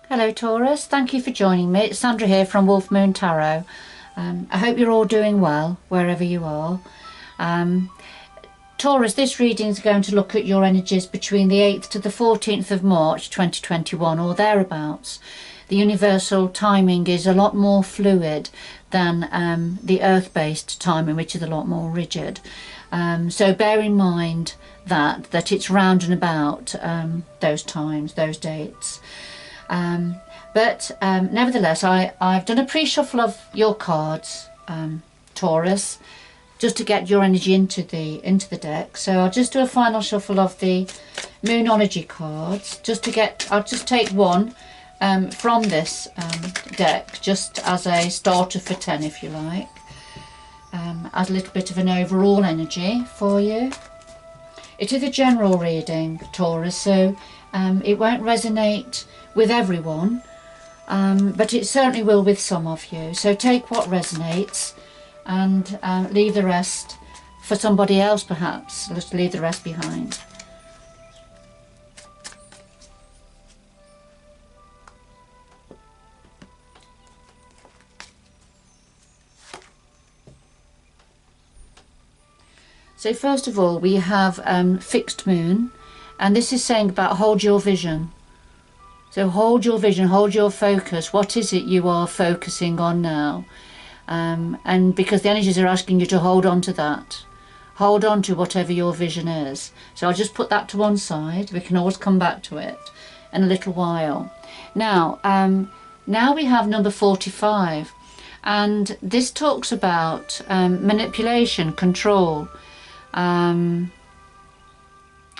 Hello Taurus, thank you for joining me. It's Sandra here from Wolf Moon Tarot. I hope you're all doing well wherever you are. Taurus, this reading is going to look at your energies between the 8th to the 14th of March 2021 or thereabouts. The universal timing is a lot more fluid than the earth-based timing, which is a lot more rigid. So bear in mind that it's round and about those times, those dates. But nevertheless, I've done a pre-shuffle of your cards, Taurus, just to get your energy into the deck. So I'll just do a final shuffle of the Moonology cards, I'll just take one from this deck, just as a starter for 10, if you like, as a little bit of an overall energy for you. It is a general reading, Taurus, so it won't resonate with everyone, but it certainly will with some of you. So take what resonates and leave the rest for somebody else, perhaps. Just leave the rest behind. So first of all, we have fixed moon, and this is saying about hold your vision. So hold your vision, hold your focus. What is it you are focusing on now? And because the energies are asking you to hold on to that. Hold on to whatever your vision is. So I'll just put that to one side. We can always come back to it in a little while. Now we have number 45. And this talks about manipulation, control,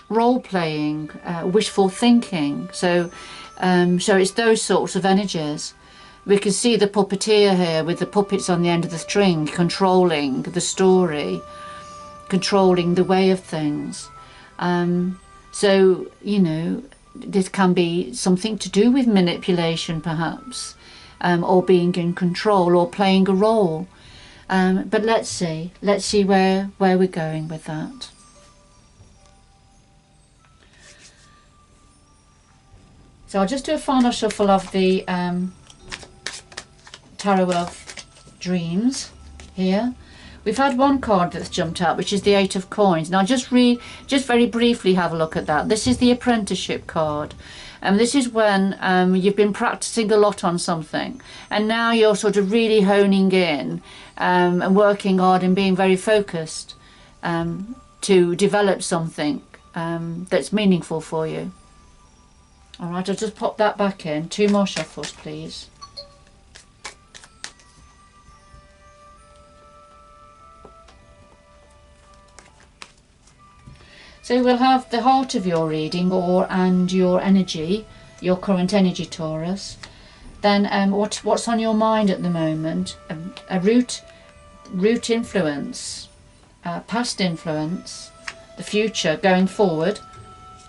role-playing, wishful thinking. So it's those sorts of energies. We can see the puppeteer here with the puppets on the end of the string, controlling the story, controlling the way of things. So, you know, this can be something to do with manipulation, perhaps, or being in control or playing a role. But let's see where we're going with that. So I'll just do a final shuffle of the Tarot of Dreams here. We've had one card that's jumped out, which is the 8 of Coins. Now just very briefly have a look at that. This is the apprenticeship card. This is when you've been practicing a lot on something, and now you're sort of really honing in and working hard and being very focused to develop something that's meaningful for you. Alright, I'll just pop that back in. 2 more shuffles, please. So we'll have the heart of your reading and your energy, your current energy, Taurus. Then what's on your mind at the moment? A root influence, past influence, the future, going forward.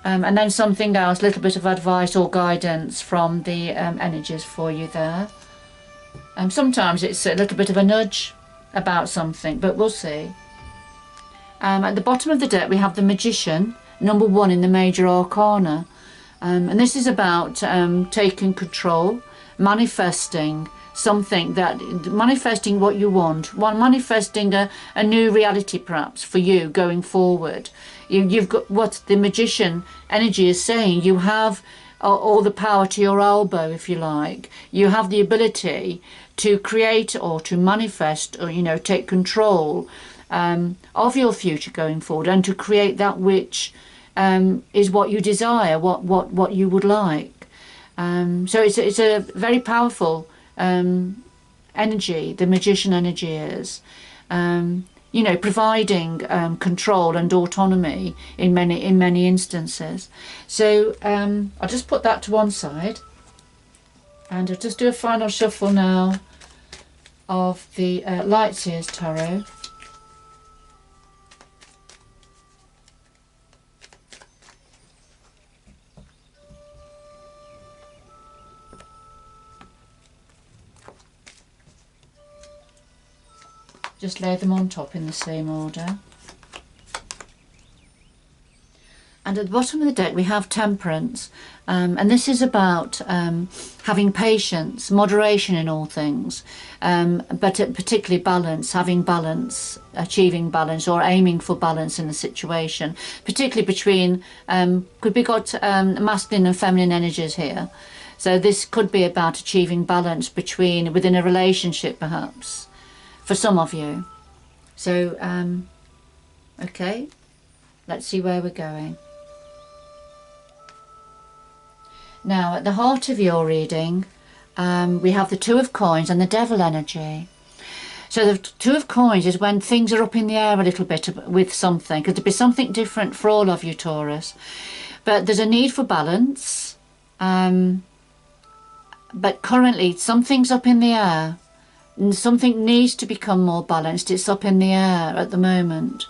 And then something else, a little bit of advice or guidance from the energies for you there. Sometimes it's a little bit of a nudge about something, but we'll see. At the bottom of the deck we have the Magician, number 1 in the Major Arcana. And this is about taking control, manifesting something, manifesting what you want, manifesting a new reality perhaps for you going forward. You've got what the Magician energy is saying. You have all the power to your elbow, if you like. You have the ability to create or to manifest or, you know, take control of your future going forward, and to create that which is what you desire, what you would like. So it's a very powerful energy. The Magician energy is. You know, providing control and autonomy in many instances. So I'll just put that to one side, and I'll just do a final shuffle now of the Lightseers Tarot. Just lay them on top in the same order. And at the bottom of the deck we have Temperance, and this is about having patience, moderation in all things, but particularly balance, having balance, achieving balance or aiming for balance in the situation, particularly between, could be got masculine and feminine energies here. So this could be about achieving balance within a relationship perhaps, for some of you. So, okay, let's see where we're going. Now, at the heart of your reading, we have the Two of Coins and the Devil energy. So the Two of Coins is when things are up in the air a little bit with something. Could there be something different for all of you, Taurus? But there's a need for balance. But currently, something's up in the air. And something needs to become more balanced. It's up in the air at the moment.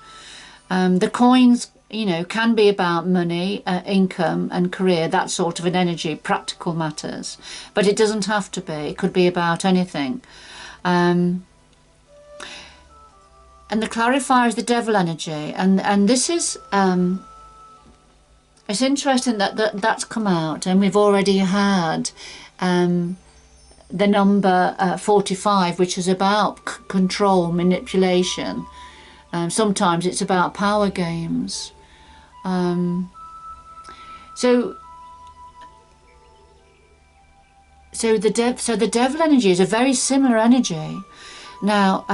The coins, you know, can be about money, income and career, that sort of an energy, practical matters. But it doesn't have to be. It could be about anything. And the clarifier is the Devil energy. And this is, it's interesting that's come out. And we've already had the number 45, which is about control, manipulation. Sometimes it's about power games. So the Devil energy is a very similar energy. Now,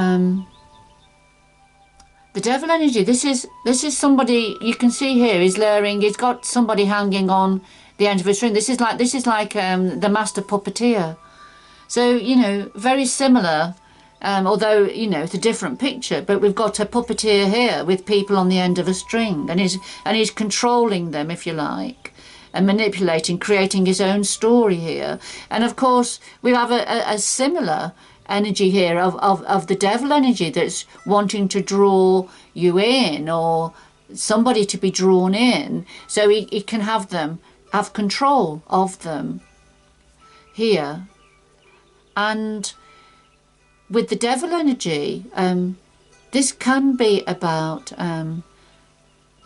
the Devil energy. This is somebody you can see here. He's layering. He's got somebody hanging on the end of a string. This is like the master puppeteer. So you know, very similar. Although, you know, it's a different picture, but we've got a puppeteer here with people on the end of a string, and he's controlling them, if you like, and manipulating, creating his own story here. And of course, we have a similar energy here of the Devil energy that's wanting to draw you in, or somebody to be drawn in, so he can have control of them here. And with the Devil energy, this can be about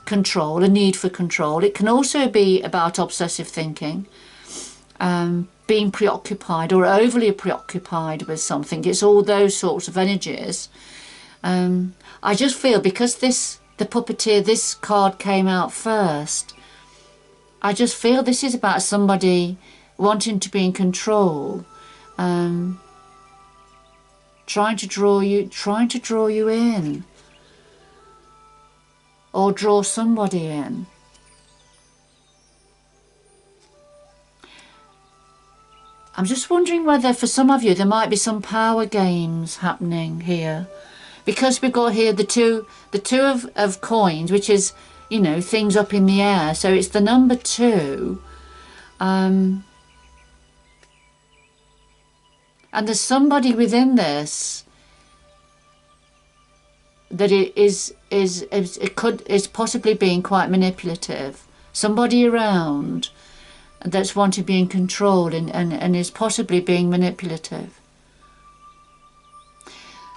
control, a need for control. It can also be about obsessive thinking, being preoccupied or overly preoccupied with something. It's all those sorts of energies. I just feel because the puppeteer, this card came out first, I just feel this is about somebody wanting to be in control. Trying to draw you in, or draw somebody in. I'm just wondering whether for some of you there might be some power games happening here, because we've got here the two of coins, which is, you know, things up in the air. So it's the number 2. And there's somebody within this that is possibly being quite manipulative. Somebody around that's wanting to be in control and is possibly being manipulative.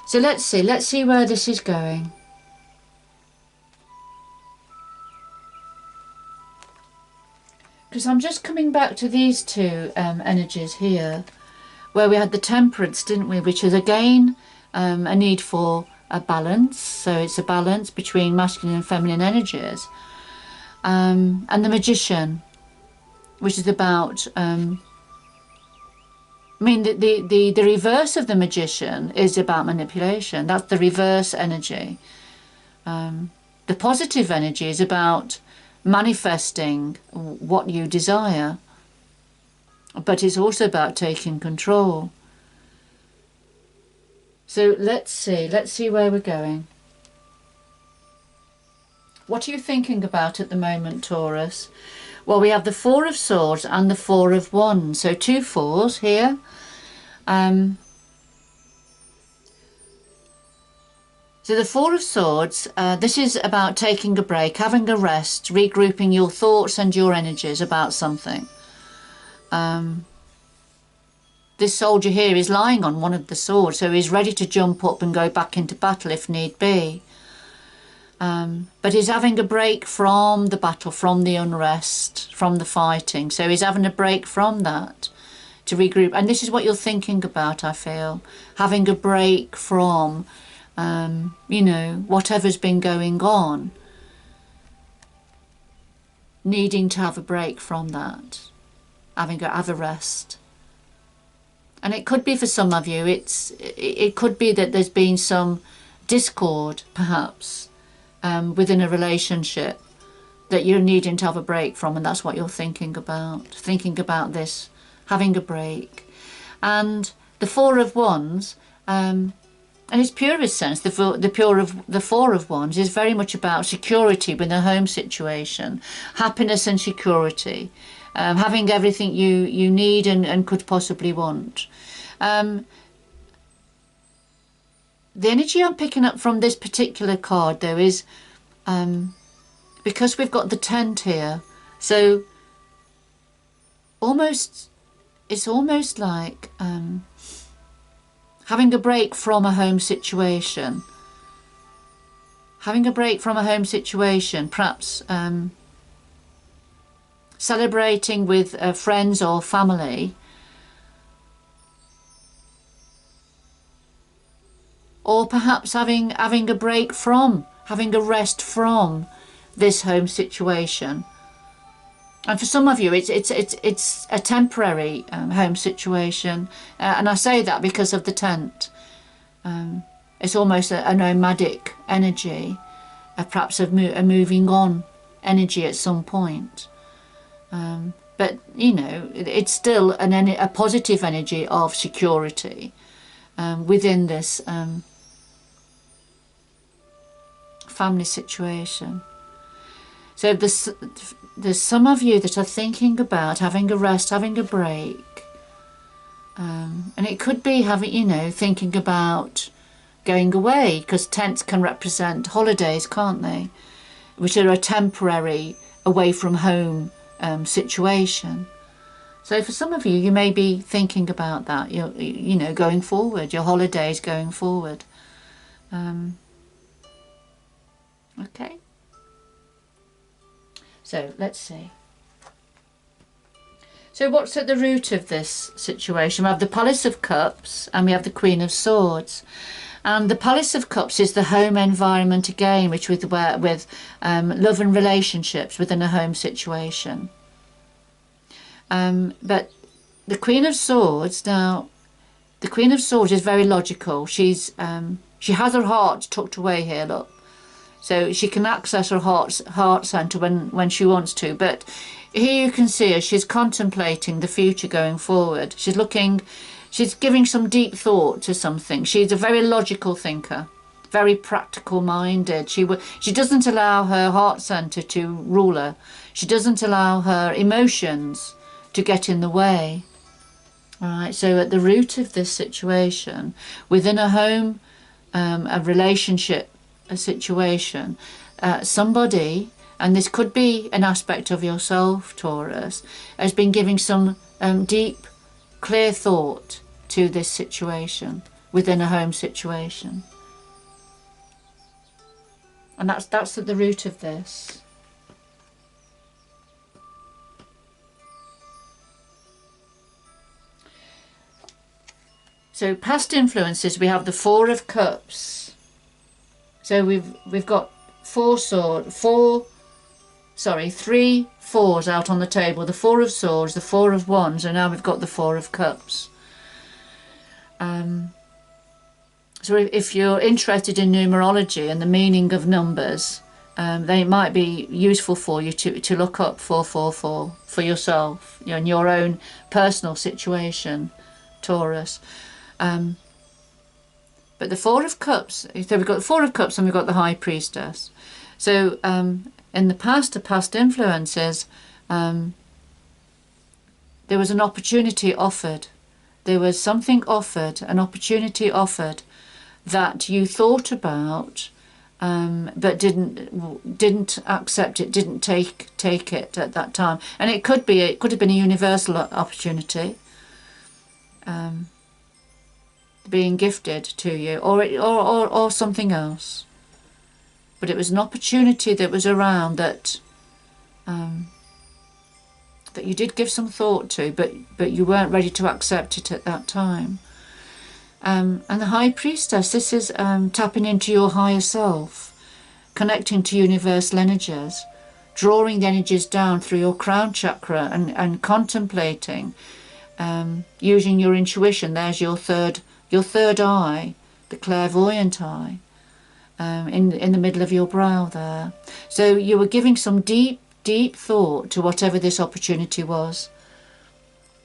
So let's see where this is going. Because I'm just coming back to these two energies here, where we had the Temperance, didn't we, which is again a need for a balance. So it's a balance between masculine and feminine energies. And the Magician, which is about the reverse of the Magician is about manipulation. That's the reverse energy. The positive energy is about manifesting what you desire, but it's also about taking control. So let's see where we're going. What are you thinking about at the moment, Taurus? Well, we have the 4 of Swords and the 4 of Wands, so 2 4s here. So the 4 of Swords, this is about taking a break, having a rest, regrouping your thoughts and your energies about something. This soldier here is lying on one of the swords, so he's ready to jump up and go back into battle if need be. But he's having a break from the battle, from the unrest, from the fighting. So he's having a break from that to regroup. And this is what you're thinking about, I feel. Having a break from, you know, whatever's been going on. Needing to have a break from that. Have a rest. And it could be for some of you, it could be that there's been some discord, perhaps, within a relationship that you're needing to have a break from, and that's what you're thinking about this, having a break. And the Four of Wands, in its purest sense, the Four of Wands is very much about security within a home situation, happiness and security, having everything you need and could possibly want. The energy I'm picking up from this particular card, though, is because we've got the tent here, so it's almost like having a break from a home situation. Having a break from a home situation, perhaps celebrating with friends or family, or perhaps having a break from, having a rest from this home situation. And for some of you, it's a temporary home situation, and I say that because of the tent. It's almost a nomadic energy, perhaps a moving on energy at some point. But you know, it's still a positive energy of security within this family situation. So there's some of you that are thinking about having a rest, having a break, and it could be thinking about going away, because tents can represent holidays, can't they, which are a temporary away from home situation. So for some of you, you may be thinking about that, you know, going forward, your holidays going forward. Okay. So let's see. So what's at the root of this situation? We have the Palace of Cups and we have the Queen of Swords. And the Palace of Cups is the home environment again, which with love and relationships within a home situation. But the Queen of Swords, now, the Queen of Swords is very logical. She has her heart tucked away here, look. So she can access her heart centre when she wants to. But here you can see her, she's contemplating the future going forward. She's giving some deep thought to something. She's a very logical thinker, very practical minded. She doesn't allow her heart centre to rule her. She doesn't allow her emotions to get in the way. All right, so at the root of this situation, within a home, a relationship, a situation, somebody, and this could be an aspect of yourself, Taurus, has been giving some deep, clear thought to this situation within a home situation. And that's at the root of this. So past influences, we have the Four of Cups. So we've got three fours out on the table. The Four of Swords, the Four of Wands, and now we've got the Four of Cups. So if you're interested in numerology and the meaning of numbers, they might be useful for you to look up 444 for yourself, in your own personal situation, Taurus. But the Four of Cups, so we've got the Four of Cups and we've got the High Priestess. So in the past influences, there was an opportunity offered. There was something offered, an opportunity offered that you thought about, but didn't accept it, didn't take it at that time. And it could have been a universal opportunity. Being gifted to you, or something else. but it was an opportunity that was around that that you did give some thought to, but you weren't ready to accept it at that time. And the High Priestess, this is tapping into your higher self, connecting to universal energies, drawing the energies down through your crown chakra and contemplating, using your intuition. There's your third eye, the clairvoyant eye, in the middle of your brow there. So you were giving some deep thought to whatever this opportunity was.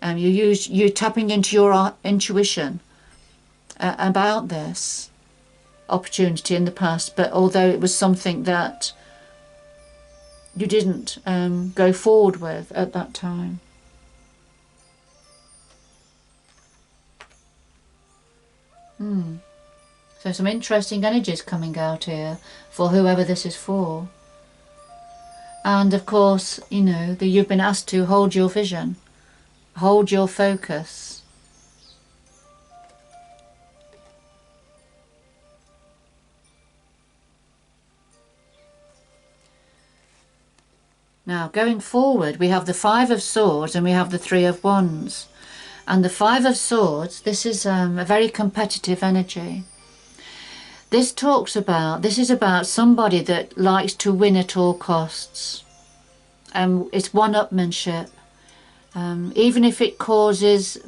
You're tapping into your intuition about this opportunity in the past, but although it was something that you didn't go forward with at that time. So some interesting energies coming out here for whoever this is for. And of course, you know, that you've been asked to hold your vision, hold your focus. Now, going forward, we have the Five of Swords and we have the Three of Wands. And the Five of Swords, this is a very competitive energy. This is about somebody that likes to win at all costs. It's one-upmanship. Even if it causes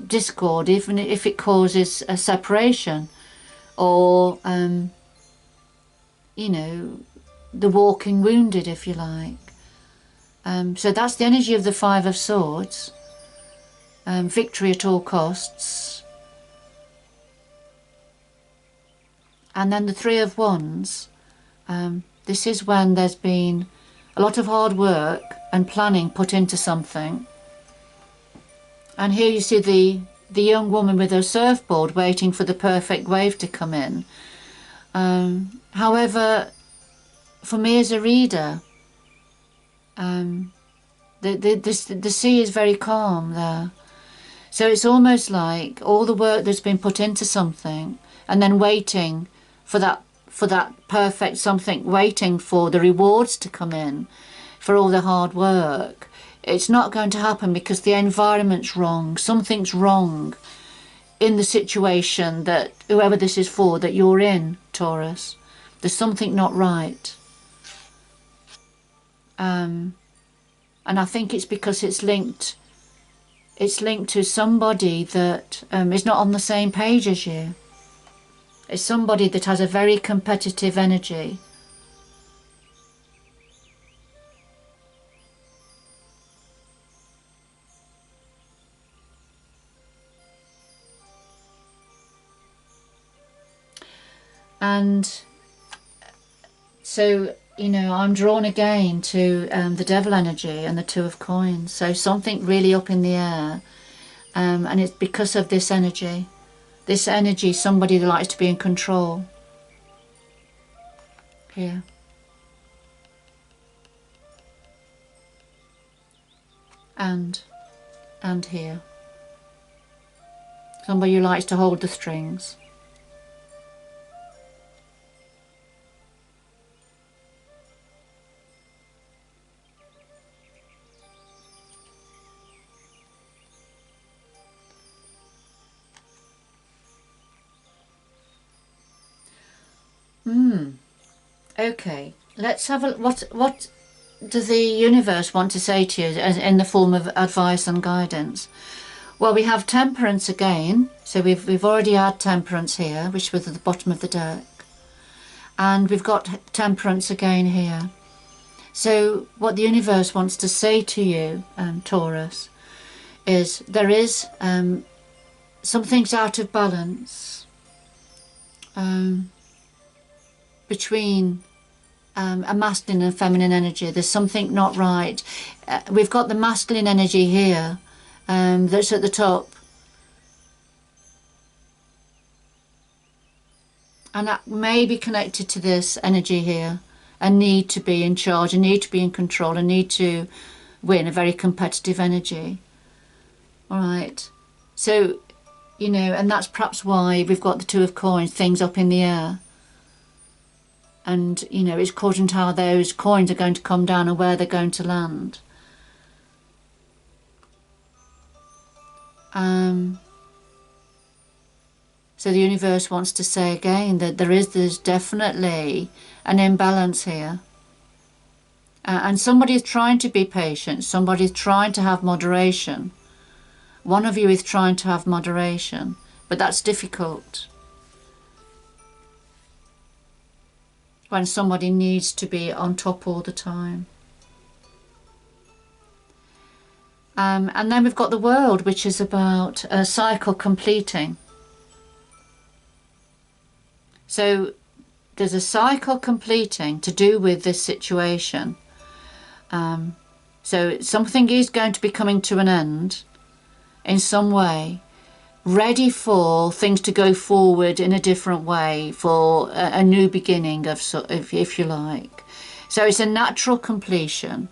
discord, even if it causes a separation, or, you know, the walking wounded, if you like. So that's the energy of the Five of Swords. Victory at all costs. And then the Three of Wands. This is when there's been a lot of hard work and planning put into something. And here you see the young woman with her surfboard waiting for the perfect wave to come in. However, for me as a reader, the sea is very calm there. So it's almost like all the work that's been put into something and then waiting for that perfect something, waiting for the rewards to come in for all the hard work. It's not going to happen because the environment's wrong. Something's wrong in the situation that whoever this is for that you're in, Taurus. There's something not right. And I think it's because it's linked to somebody that is not on the same page as you. It's somebody that has a very competitive energy. And so, you know, I'm drawn again to the devil energy and the Two of Coins. So something really up in the air. And it's because of this energy. This energy, somebody that likes to be in control. Here. And here. Somebody who likes to hold the strings. Okay, let's have a what does the universe want to say to you as in the form of advice and guidance? Well, we have Temperance again, so we've already had Temperance here, which was at the bottom of the deck, and we've got Temperance again here. So what the universe wants to say to you, Taurus, is there is something's out of balance between a masculine and feminine energy. There's something not right. We've got the masculine energy here that's at the top, and that may be connected to this energy here, a need to be in charge, a need to be in control, a need to win, a very competitive energy. All right, so you know, and that's perhaps why we've got the Two of Coins, things up in the air. and you know, it's important how those coins are going to come down and where they're going to land. So the universe wants to say again that there's definitely an imbalance here. And somebody is trying to be patient. Somebody is trying to have moderation. One of you is trying to have moderation, but that's difficult when somebody needs to be on top all the time. And then we've got the world, which is about a cycle completing. So there's a cycle completing to do with this situation. So something is going to be coming to an end in some way, ready for things to go forward in a different way, for a new beginning, if you like. So it's a natural completion.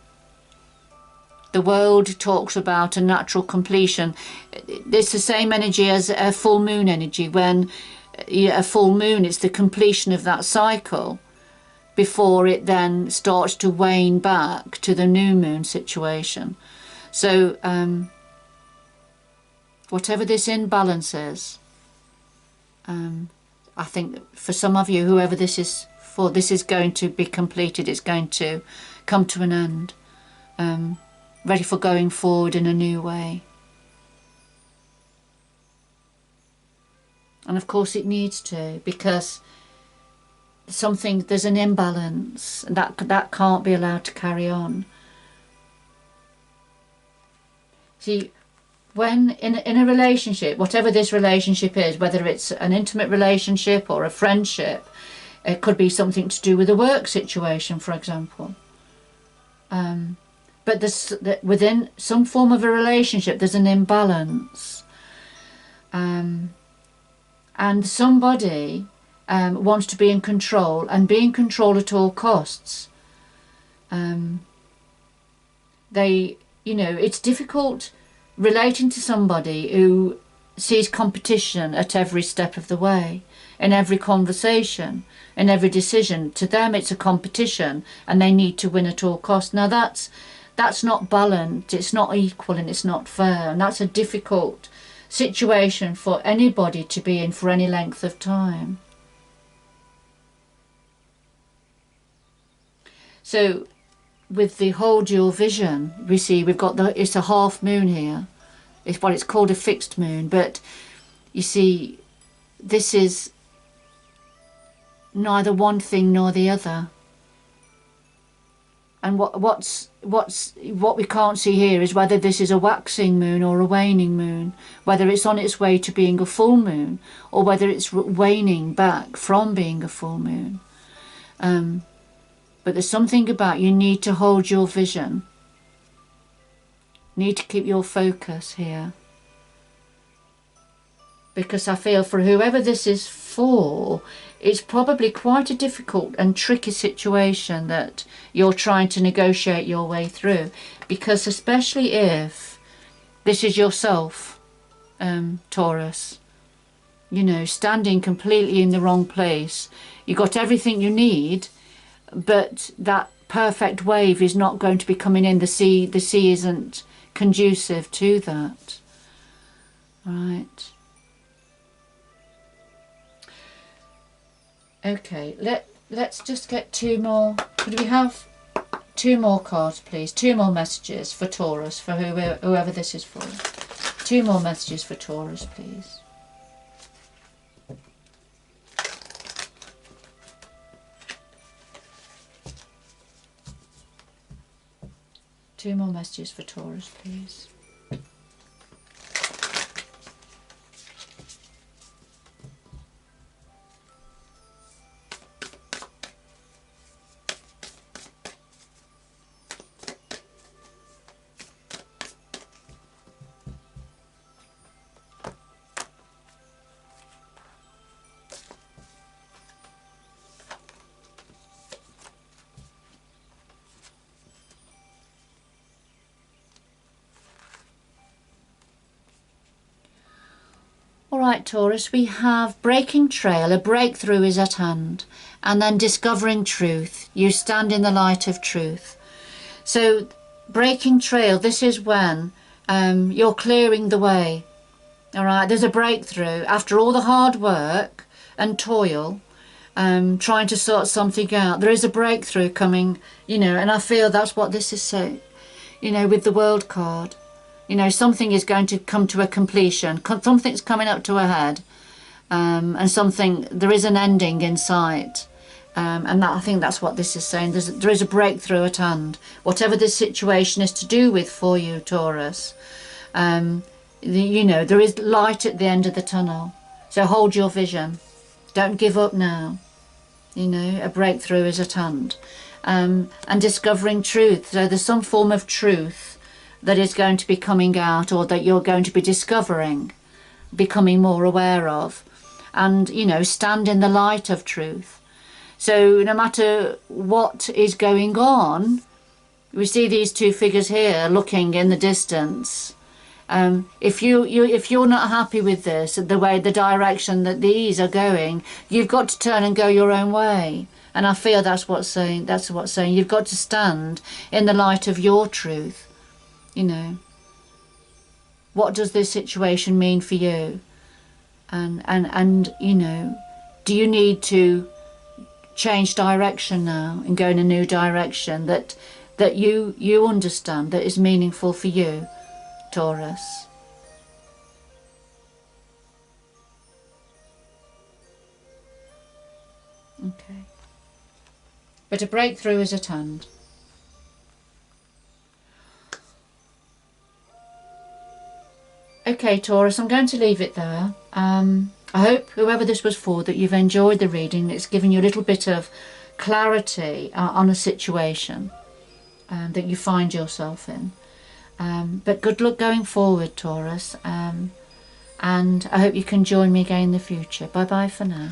The world talks about a natural completion. It's the same energy as a full moon energy. When a full moon, it's the completion of that cycle before it then starts to wane back to the new moon situation. So whatever this imbalance is, I think for some of you, whoever this is for, this is going to be completed. It's going to come to an end, ready for going forward in a new way. And of course it needs to, because there's an imbalance, and that can't be allowed to carry on. See, when in a relationship, whatever this relationship is, whether it's an intimate relationship or a friendship, it could be something to do with a work situation, for example. But within some form of a relationship, there's an imbalance. And somebody wants to be in control, and be in control at all costs. It's difficult relating to somebody who sees competition at every step of the way, in every conversation, in every decision. To them it's a competition, and they need to win at all costs. Now that's not balanced, it's not equal, and it's not fair, and that's a difficult situation for anybody to be in for any length of time. So with the hold your vision, we see we've got it's a half moon here. It's called a fixed moon, but you see, this is neither one thing nor the other. And what we can't see here is whether this is a waxing moon or a waning moon, whether it's on its way to being a full moon, or whether it's waning back from being a full moon. But there's something about, you need to hold your vision, need to keep your focus here, because I feel for whoever this is for, it's probably quite a difficult and tricky situation that you're trying to negotiate your way through, because especially if this is yourself, Taurus, you know, standing completely in the wrong place. You got everything you need, but that perfect wave is not going to be coming in. The sea isn't conducive to that. Right. Okay, let's just get two more. Could we have two more cards, please? Two more messages for Taurus, for whoever this is for. Two more messages for Taurus, please. Two more messages for Taurus, please. right, Taurus, we have breaking trail. A breakthrough is at hand. And then discovering truth. You stand in the light of truth. So breaking trail, this is when you're clearing the way. All right, there's a breakthrough after all the hard work and toil, trying to sort something out. There is a breakthrough coming, you know, and I feel that's what this is saying, you know, with the World card. You know, something is going to come to a completion. Something's coming up to a head, and there is an ending in sight. And that, I think that's what this is saying. There is a breakthrough at hand. Whatever this situation is to do with for you, Taurus, you know, there is light at the end of the tunnel. So hold your vision. Don't give up now. You know, a breakthrough is at hand. And discovering truth. So there's some form of truth that is going to be coming out, or that you're going to be discovering, becoming more aware of. And, you know, stand in the light of truth. So no matter what is going on, we see these two figures here looking in the distance. If you're not happy with this, the direction that these are going, you've got to turn and go your own way. And I feel that's what's saying. You've got to stand in the light of your truth. You know, what does this situation mean for you? And you know, do you need to change direction now and go in a new direction that you understand, that is meaningful for you, Taurus? Okay. But a breakthrough is at hand. Okay, Taurus, I'm going to leave it there. I hope, whoever this was for, that you've enjoyed the reading. It's given you a little bit of clarity on a situation that you find yourself in. But good luck going forward, Taurus. And I hope you can join me again in the future. Bye-bye for now.